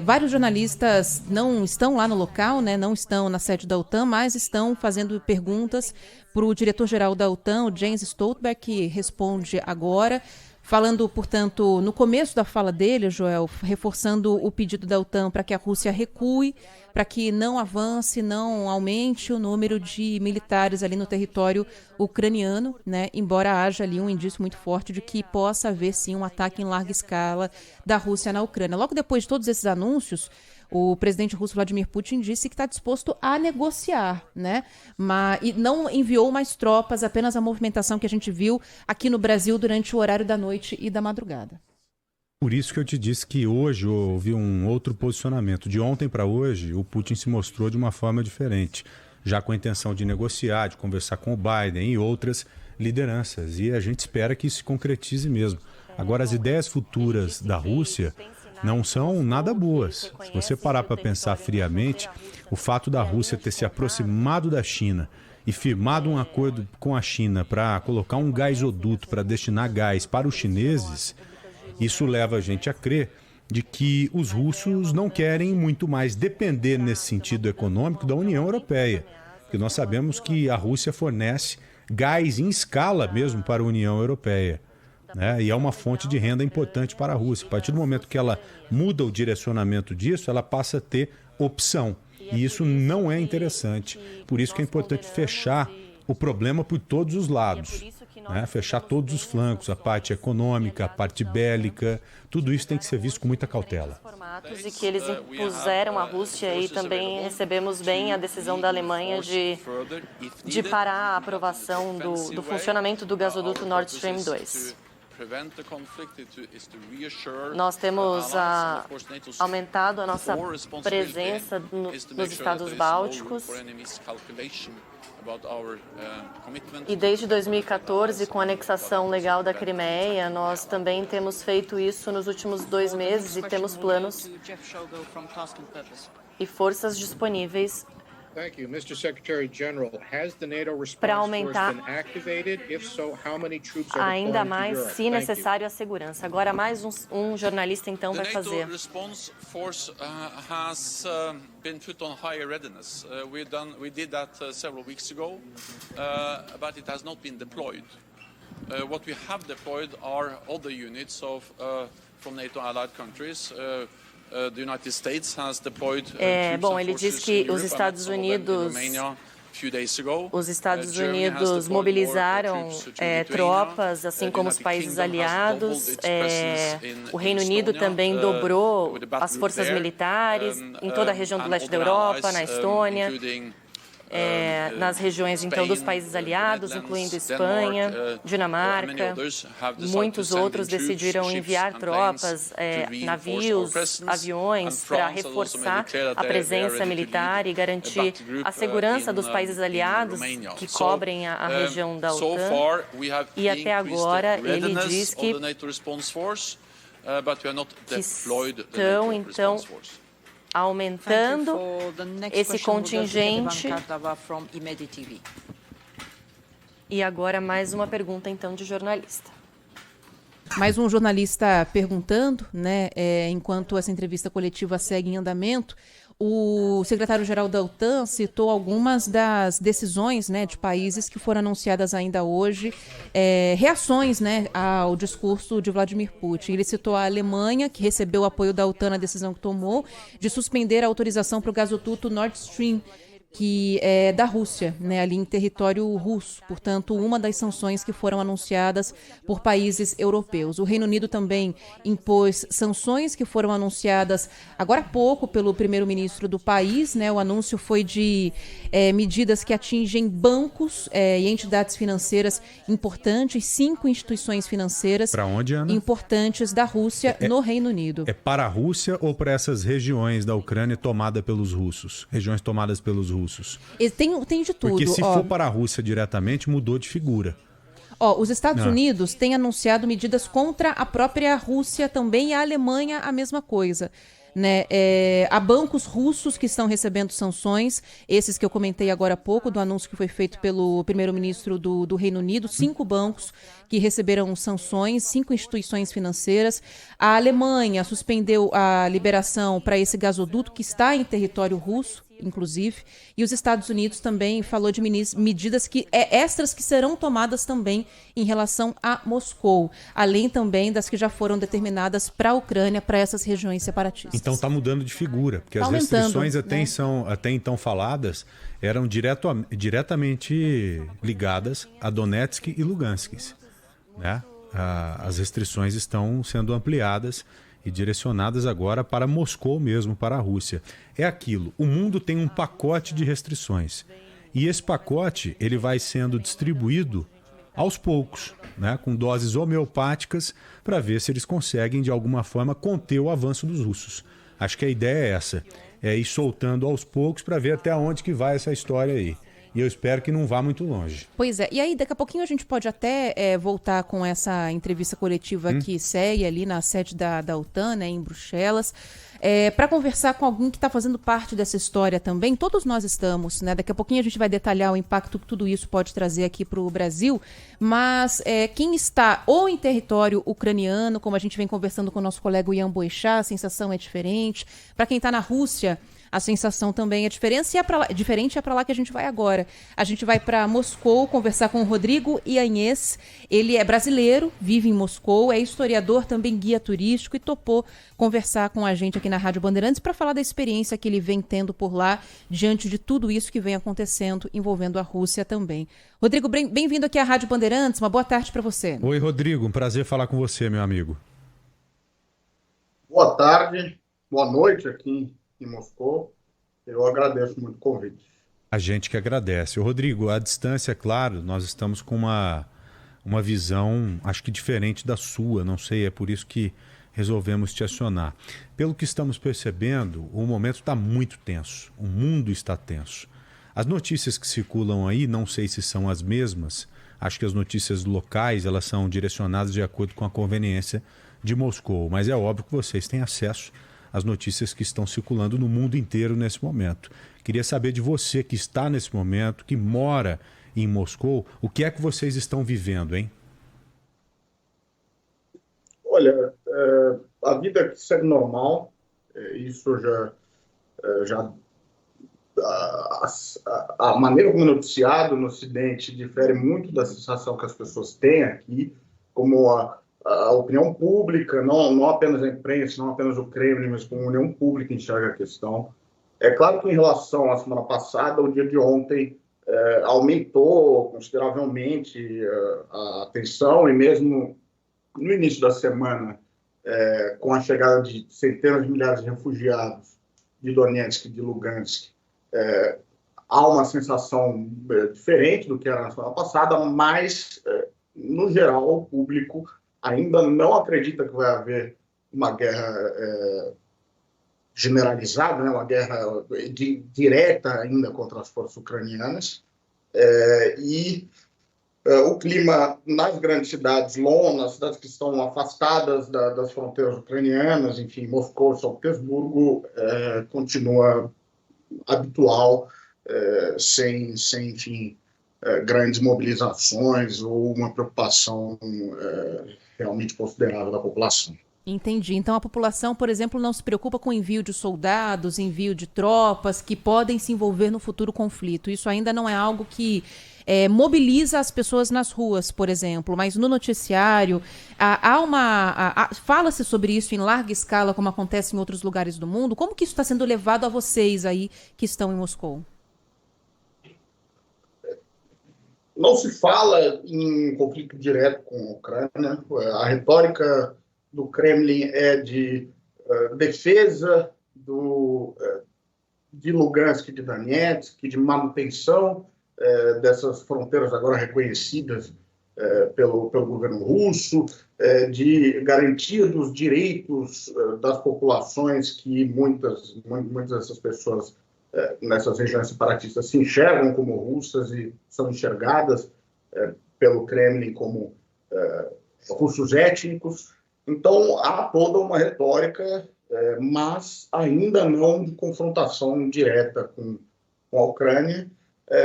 Vários jornalistas não estão lá no local, né, não estão na sede da OTAN, mas estão fazendo perguntas para o diretor-geral da OTAN, o Jens Stoltenberg, que responde agora. Falando, portanto, no começo da fala dele, Joel, reforçando o pedido da OTAN para que a Rússia recue, para que não avance, não aumente o número de militares ali no território ucraniano, né? Embora haja ali um indício muito forte de que possa haver, sim, um ataque em larga escala da Rússia na Ucrânia. Logo depois de todos esses anúncios, o presidente russo Vladimir Putin disse que está disposto a negociar, né? E não enviou mais tropas, apenas a movimentação que a gente viu aqui no Brasil durante o horário da noite e da madrugada. Por isso que eu te disse que hoje houve um outro posicionamento. De ontem para hoje, o Putin se mostrou de uma forma diferente, já com a intenção de negociar, de conversar com o Biden e outras lideranças. E a gente espera que isso se concretize mesmo. Agora, as ideias futuras da Rússia não são nada boas. Se você parar para pensar friamente, o fato da Rússia ter se aproximado da China e firmado um acordo com a China para colocar um gasoduto para destinar gás para os chineses, isso leva a gente a crer de que os russos não querem muito mais depender nesse sentido econômico da União Europeia, porque nós sabemos que a Rússia fornece gás em escala mesmo para a União Europeia. E é uma fonte de renda importante para a Rússia. A partir do momento que ela muda o direcionamento disso, ela passa a ter opção. E isso não é interessante. Por isso que é importante fechar o problema por todos os lados. Fechar todos os flancos, a parte econômica, a parte bélica, tudo isso tem que ser visto com muita cautela. E que eles impuseram à Rússia e também recebemos bem a decisão da Alemanha de parar a aprovação do funcionamento do gasoduto Nord Stream 2. Nós temos aumentado a nossa presença nos Estados Bálticos e desde 2014, com a anexação legal da Crimeia, nós também temos feito isso nos últimos 2 meses e temos planos e forças disponíveis para aumentar ainda mais, se necessário, a segurança. Agora, mais um jornalista, então, vai fazer. Been put on higher readiness. We did that several weeks ago, but it has not been deployed. What we have deployed are other units from NATO allied countries. The United States has deployed bom, ele diz que os Estados Unidos mobilizaram tropas, assim como os países aliados. O Reino Unido também dobrou as forças militares em toda a região do leste da Europa, na Estônia. Nas regiões, então, dos países aliados, incluindo Espanha, Dinamarca. Muitos outros decidiram enviar tropas, navios, aviões, para reforçar a presença militar e garantir a segurança dos países aliados que cobrem a região da OTAN. E até agora, ele diz que estão, então, aumentando esse contingente. E agora mais uma pergunta, então, de jornalista. Mais um jornalista perguntando, né, enquanto essa entrevista coletiva segue em andamento. O secretário-geral da OTAN citou algumas das decisões, né, de países que foram anunciadas ainda hoje, reações, né, ao discurso de Vladimir Putin. Ele citou a Alemanha, que recebeu o apoio da OTAN na decisão que tomou de suspender a autorização para o gasoduto Nord Stream, que é da Rússia, né, ali em território russo. Portanto, uma das sanções que foram anunciadas por países europeus. O Reino Unido também impôs sanções que foram anunciadas agora há pouco pelo primeiro-ministro do país, né. O anúncio foi de medidas que atingem bancos e entidades financeiras importantes, 5 instituições financeiras importantes da Rússia no Reino Unido. É para a Rússia ou para essas regiões da Ucrânia tomadas pelos russos? Regiões tomadas pelos russos? Tem de tudo. Porque se for para a Rússia diretamente, mudou de figura. Os Estados Unidos têm anunciado medidas contra a própria Rússia também, e a Alemanha a mesma coisa. né? Há bancos russos que estão recebendo sanções, esses que eu comentei agora há pouco, do anúncio que foi feito pelo primeiro-ministro do Reino Unido, 5 bancos que receberam sanções, 5 instituições financeiras. A Alemanha suspendeu a liberação para esse gasoduto que está em território russo, inclusive, e os Estados Unidos também falou de medidas extras que serão tomadas também em relação a Moscou, além também das que já foram determinadas para a Ucrânia, para essas regiões separatistas. Então está mudando de figura, porque as restrições até então faladas eram diretamente ligadas a Donetsk e Lugansk, né? As restrições estão sendo ampliadas e direcionadas agora para Moscou mesmo, para a Rússia. É aquilo, o mundo tem um pacote de restrições e esse pacote ele vai sendo distribuído aos poucos, né, com doses homeopáticas para ver se eles conseguem de alguma forma conter o avanço dos russos. Acho que a ideia é essa, é ir soltando aos poucos para ver até onde que vai essa história aí. E eu espero que não vá muito longe. Pois é. E aí, daqui a pouquinho a gente pode até voltar com essa entrevista coletiva que segue ali na sede da OTAN, né, em Bruxelas, para conversar com alguém que está fazendo parte dessa história também. Todos nós estamos, né? Daqui a pouquinho a gente vai detalhar o impacto que tudo isso pode trazer aqui para o Brasil. Mas quem está ou em território ucraniano, como a gente vem conversando com o nosso colega Ian Boechat, a sensação é diferente. Para quem está na Rússia, a sensação também é diferente, é para lá que a gente vai agora. A gente vai para Moscou conversar com o Rodrigo Ianhes. Ele é brasileiro, vive em Moscou, é historiador, também guia turístico e topou conversar com a gente aqui na Rádio Bandeirantes para falar da experiência que ele vem tendo por lá diante de tudo isso que vem acontecendo envolvendo a Rússia também. Rodrigo, bem-vindo aqui à Rádio Bandeirantes. Uma boa tarde para você. Oi, Rodrigo. Um prazer falar com você, meu amigo. Boa tarde, boa noite aqui em Moscou. Eu agradeço muito o convite. A gente que agradece. Rodrigo, à distância, claro, nós estamos com uma visão, acho que diferente da sua, não sei, é por isso que resolvemos te acionar. Pelo que estamos percebendo, o momento está muito tenso, o mundo está tenso. As notícias que circulam aí, não sei se são as mesmas, acho que as notícias locais, elas são direcionadas de acordo com a conveniência de Moscou, mas é óbvio que vocês têm acesso as notícias que estão circulando no mundo inteiro nesse momento. Queria saber de você que está nesse momento, que mora em Moscou, o que é que vocês estão vivendo, hein? Olha, a vida aqui segue normal, isso a maneira como é noticiado no Ocidente difere muito da sensação que as pessoas têm aqui, como a opinião pública, não apenas a imprensa, não apenas o Kremlin, mas como a opinião pública enxerga a questão. É claro que em relação à semana passada, o dia de ontem aumentou consideravelmente a tensão, e mesmo no início da semana, com a chegada de centenas de milhares de refugiados de Donetsk e de Lugansk, há uma sensação diferente do que era na semana passada, mas, no geral, o público ainda não acredita que vai haver uma guerra generalizada, né, uma guerra direta ainda contra as forças ucranianas. O clima nas grandes cidades, nas cidades que estão afastadas das fronteiras ucranianas, enfim, Moscou, São Petersburgo, continua habitual, sem enfim, grandes mobilizações ou uma preocupação realmente considerável da população. Entendi. Então a população, por exemplo, não se preocupa com o envio de soldados, envio de tropas que podem se envolver no futuro conflito. Isso ainda não é algo que mobiliza as pessoas nas ruas, por exemplo, mas no noticiário fala-se sobre isso em larga escala, como acontece em outros lugares do mundo. Como que isso está sendo levado a vocês aí que estão em Moscou? Não se fala em conflito direto com a Ucrânia. A retórica do Kremlin é de defesa de Lugansk e de Donetsk, de manutenção dessas fronteiras agora reconhecidas pelo governo russo, de garantia dos direitos das populações que muitas dessas pessoas nessas regiões separatistas se enxergam como russas e são enxergadas pelo Kremlin como russos étnicos. Então, há toda uma retórica mas ainda não de confrontação direta com a Ucrânia,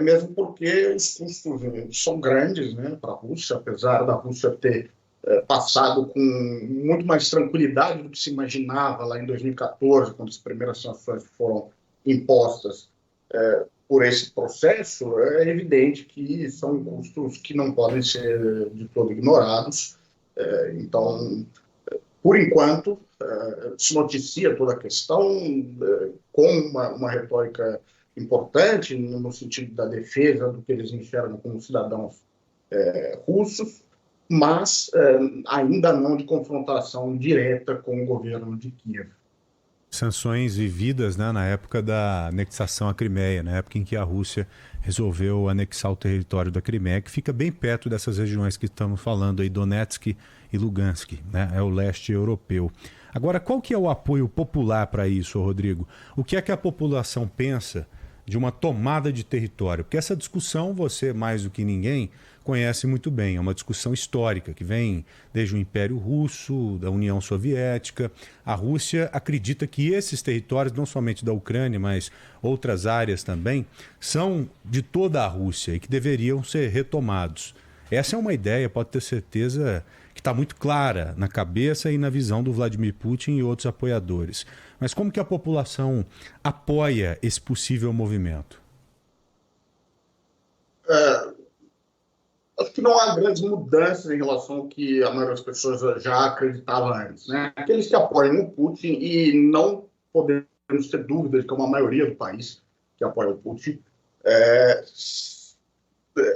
mesmo porque os custos são grandes, né, para a Rússia, apesar da Rússia ter passado com muito mais tranquilidade do que se imaginava lá em 2014, quando as primeiras sanções foram impostas por esse processo. É evidente que são custos que não podem ser de todo ignorados. Então, por enquanto, se noticia toda a questão com uma retórica importante no sentido da defesa do que eles enxergam como cidadãos russos, mas ainda não de confrontação direta com o governo de Kiev. Sanções vividas, né, na época da anexação à Crimeia, na época em que a Rússia resolveu anexar o território da Crimeia, que fica bem perto dessas regiões que estamos falando aí, Donetsk e Lugansk, né, é o leste europeu. Agora, qual que é o apoio popular para isso, Rodrigo? O que é que a população pensa de uma tomada de território? Porque essa discussão, você mais do que ninguém conhece muito bem, é uma discussão histórica que vem desde o Império Russo, da União Soviética. A Rússia acredita que esses territórios, não somente da Ucrânia, mas outras áreas também, são de toda a Rússia e que deveriam ser retomados. Essa é uma ideia, pode ter certeza, que está muito clara na cabeça e na visão do Vladimir Putin e outros apoiadores. Mas como que a população apoia esse possível movimento? Acho que não há grandes mudanças em relação ao que a maioria das pessoas já acreditava antes, né? Aqueles que apoiam o Putin, e não podemos ter dúvidas de que é uma maioria do país que apoia o Putin,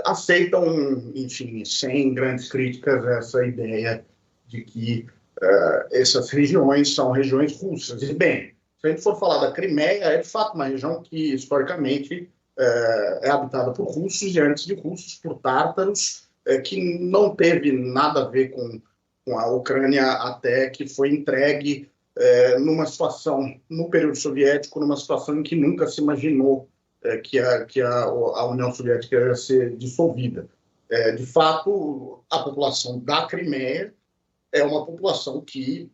aceitam, enfim, sem grandes críticas, essa ideia de que essas regiões são regiões russas. E, bem, se a gente for falar da Crimeia, é de fato uma região que, historicamente, é habitada por russos e, antes de russos, por tártaros, que não teve nada a ver com a Ucrânia, até que foi entregue numa situação, no período soviético, numa situação em que nunca se imaginou que a União Soviética ia ser dissolvida. De fato, a população da Crimeia é uma população que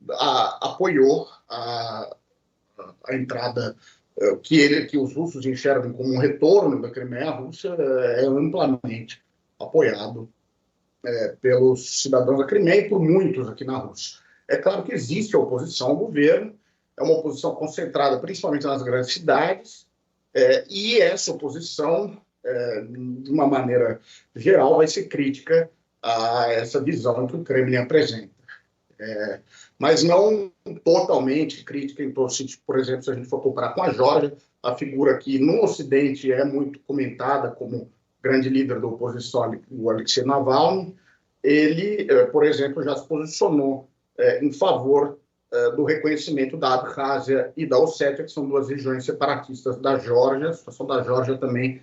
apoiou a entrada que os russos enxergam como um retorno da Crimeia à Rússia. É amplamente apoiado pelos cidadãos da Crimeia e por muitos aqui na Rússia. É claro que existe a oposição ao governo, é uma oposição concentrada principalmente nas grandes cidades, e essa oposição, de uma maneira geral, vai ser crítica a essa visão que o Kremlin apresenta. Mas não totalmente crítica em todo sentido. Por exemplo, se a gente for comparar com a Geórgia, a figura que no Ocidente é muito comentada como grande líder da oposição, o Alexei Navalny, ele, por exemplo, já se posicionou em favor do reconhecimento da Abkházia e da Ossétia, que são duas regiões separatistas da Geórgia. A situação da Geórgia também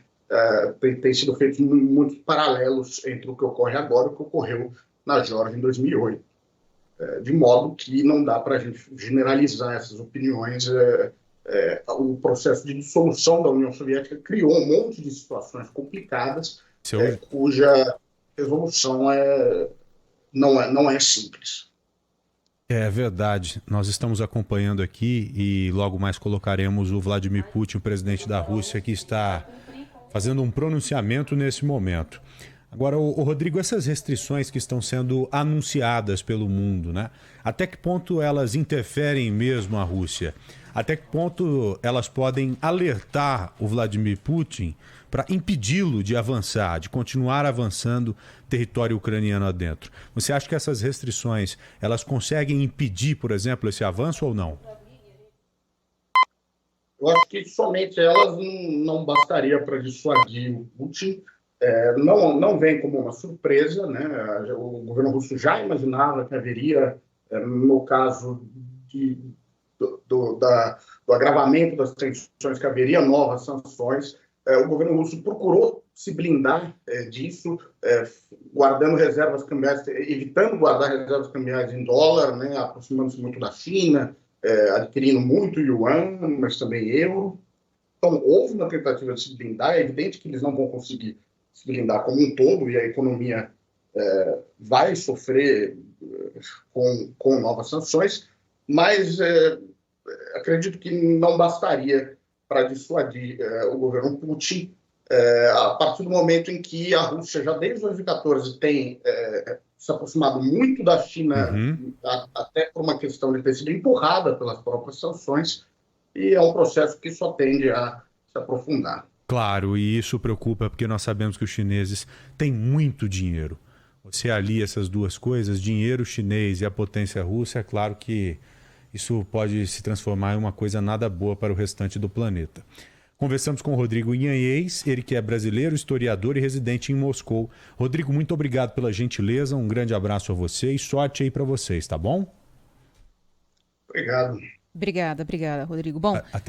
tem sido feito muitos paralelos entre o que ocorre agora e o que ocorreu na Geórgia em 2008. De modo que não dá para a gente generalizar essas opiniões. O processo de dissolução da União Soviética criou um monte de situações complicadas, cuja resolução não é simples. É verdade. Nós estamos acompanhando aqui e logo mais colocaremos o Vladimir Putin, o presidente da Rússia, que está fazendo um pronunciamento nesse momento. Agora, Rodrigo, essas restrições que estão sendo anunciadas pelo mundo, né? Até que ponto elas interferem mesmo a Rússia? Até que ponto elas podem alertar o Vladimir Putin para impedi-lo de avançar, de continuar avançando território ucraniano adentro? Você acha que essas restrições elas conseguem impedir, por exemplo, esse avanço ou não? Eu acho que somente elas não bastaria para dissuadir o Putin. Não vem como uma surpresa, né? O governo russo já imaginava que haveria, no caso do agravamento das tensões, que haveria novas sanções. O governo russo procurou se blindar disso, guardando reservas cambiais, evitando guardar reservas cambiais em dólar, né? Aproximando-se muito da China, adquirindo muito yuan, mas também euro. Então, houve uma tentativa de se blindar. É evidente que eles não vão conseguir se blindar como um todo, e a economia vai sofrer com novas sanções, mas acredito que não bastaria para dissuadir o governo Putin, a partir do momento em que a Rússia, já desde 2014, tem se aproximado muito da China, até por uma questão de ter sido empurrada pelas próprias sanções, e é um processo que só tende a se aprofundar. Claro, e isso preocupa porque nós sabemos que os chineses têm muito dinheiro. Você alia essas duas coisas, dinheiro chinês e a potência russa, é claro que isso pode se transformar em uma coisa nada boa para o restante do planeta. Conversamos com o Rodrigo Inhanhês, ele que é brasileiro, historiador e residente em Moscou. Rodrigo, muito obrigado pela gentileza, um grande abraço a você e sorte aí para vocês, tá bom? Obrigado. Obrigada, Rodrigo. Bom, Até